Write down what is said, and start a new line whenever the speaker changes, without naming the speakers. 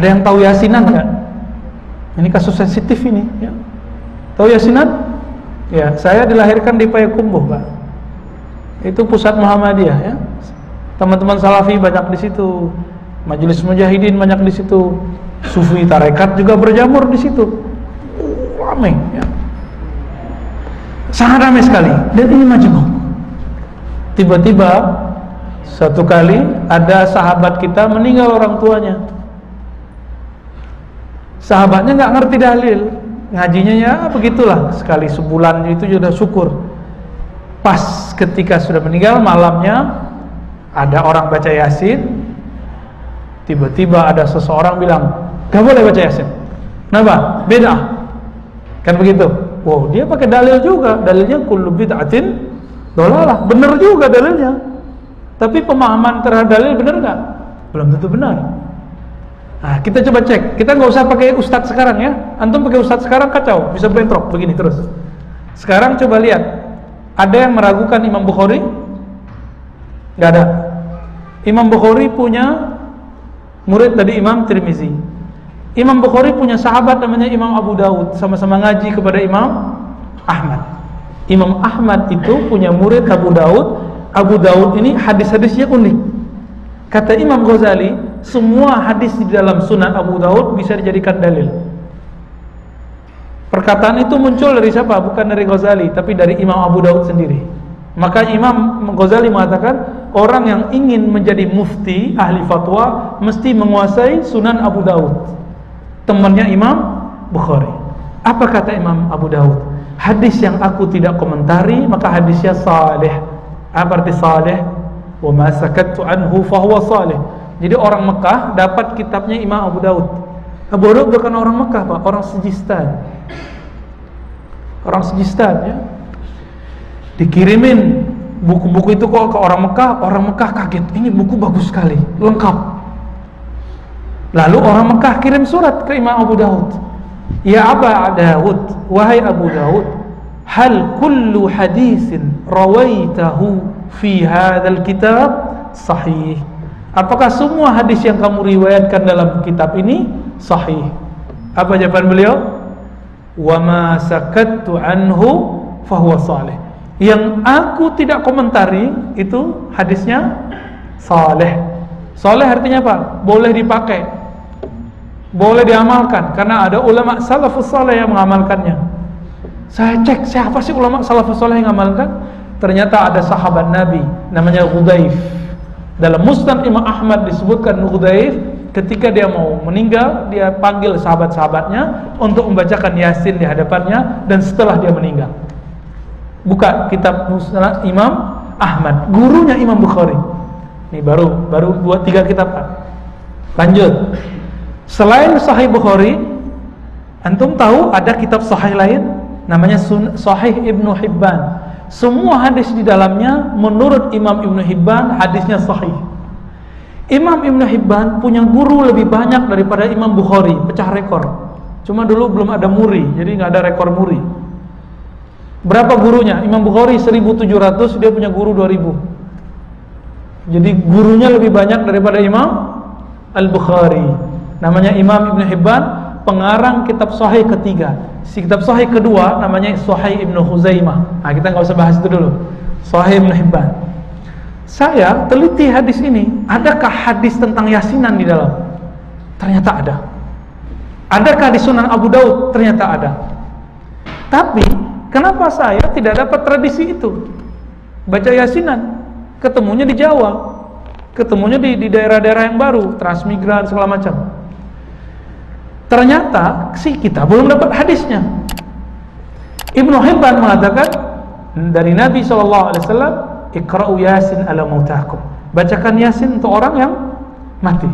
Ada yang tahu yasinan nggak? Ini kasus sensitif ini. Ya. Tahu yasinan? Ya, saya dilahirkan di Payakumbuh, Pak. Itu pusat Muhammadiyah, ya. Teman-teman Salafi banyak di situ, Majelis Mujahidin banyak di situ, Sufi tarekat juga berjamur di situ. Ramai, ya. Sangat ramai sekali. Dan ini majmuk. Tiba-tiba satu kali ada sahabat kita meninggal orang tuanya. Sahabatnya nggak ngerti dalil, ngajinya ya begitulah, sekali sebulan itu sudah syukur. Pas ketika sudah meninggal malamnya ada orang baca yasin, tiba-tiba ada seseorang bilang gak boleh baca yasin. Kenapa? Beda. Kan begitu. Wow, dia pakai dalil juga, dalilnya kullu bid'atin dolalah, benar juga dalilnya. Tapi pemahaman terhadap dalil benar nggak? Belum tentu benar. Nah, kita coba cek. Kita nggak usah pakai ustadz sekarang ya. Antum pakai ustadz sekarang kacau, bisa bentrok begini terus. Sekarang coba lihat. Ada yang meragukan Imam Bukhari? Nggak ada. Imam Bukhari punya murid dari Imam Tirmizi. Imam Bukhari punya sahabat namanya Imam Abu Daud, sama-sama ngaji kepada Imam Ahmad. Imam Ahmad itu punya murid Abu Daud. Abu Daud ini hadis-hadisnya unik. Kata Imam Ghazali, semua hadis di dalam Sunan Abu Daud bisa dijadikan dalil. Perkataan itu muncul dari siapa? Bukan dari Ghazali, tapi dari Imam Abu Daud sendiri. Maka Imam Ghazali mengatakan, orang yang ingin menjadi mufti, ahli fatwa, mesti menguasai Sunan Abu Daud, temannya Imam Bukhari. Apa kata Imam Abu Daud? Hadis yang aku tidak komentari, maka hadisnya salih. Apa arti salih? Wa ma sakattu anhu fahuwa salih. Jadi orang Mekah dapat kitabnya Imam Abu Daud. Abu Daud bukan orang Mekah, Pak, orang Sijistan. Orang Sijistan, ya. Dikirimin buku-buku itu kok ke orang Mekah kaget. Ini buku bagus sekali, lengkap. Lalu orang Mekah kirim surat ke Imam Abu Daud. Ya Aba Daud, wahai Abu Daud, hal kullu hadisin rawaitahu fi hadzal kitab sahih? Apakah semua hadis yang kamu riwayatkan dalam kitab ini sahih? Apa jawaban beliau? Wa ma sakattu anhu fahuwa salih. Yang aku tidak komentari itu hadisnya saleh. Saleh artinya apa? Boleh dipakai, boleh diamalkan, karena ada ulama salafus saleh yang mengamalkannya. Saya cek siapa sih ulama salafus saleh yang mengamalkan? Ternyata ada sahabat Nabi namanya Hudzaif. Dalam Musnad Imam Ahmad disebutkan Hudzaif ketika dia mau meninggal, dia panggil sahabat-sahabatnya untuk membacakan Yasin di hadapannya, dan setelah dia meninggal. Buka kitab Musnad Imam Ahmad, gurunya Imam Bukhari. Ini baru 2-3 kitab, Pak. Lanjut. Selain Sahih Bukhari, antum tahu ada kitab sahih lain namanya Sahih Ibnu Hibban. Semua hadis di dalamnya menurut Imam Ibnu Hibban hadisnya sahih. Imam Ibnu Hibban punya guru lebih banyak daripada Imam Bukhari, pecah rekor. Cuma dulu belum ada muri, jadi nggak ada rekor muri. Berapa gurunya? Imam Bukhari 1.700, dia punya guru 2.000. Jadi gurunya lebih banyak daripada Imam Al-Bukhari. Namanya Imam Ibnu Hibban, pengarang kitab sahih ketiga. Si kitab sahih kedua namanya Sahih Ibnu Khuzaimah. Nah, kita nggak usah bahas itu dulu. Sahih Ibnu Hibban. Saya teliti hadis ini, adakah hadis tentang yasinan di dalam? Ternyata ada. Adakah di Sunan Abu Daud? Ternyata ada. Tapi kenapa saya tidak dapat tradisi itu? Baca yasinan, ketemunya di Jawa, ketemunya di daerah-daerah yang baru, transmigran segala macam. Ternyata si kita belum dapat hadisnya. Ibnu Hibban mengatakan dari Nabi SAW, Iqra'u Yasin ala mautakum. Bacakan Yasin untuk orang yang mati.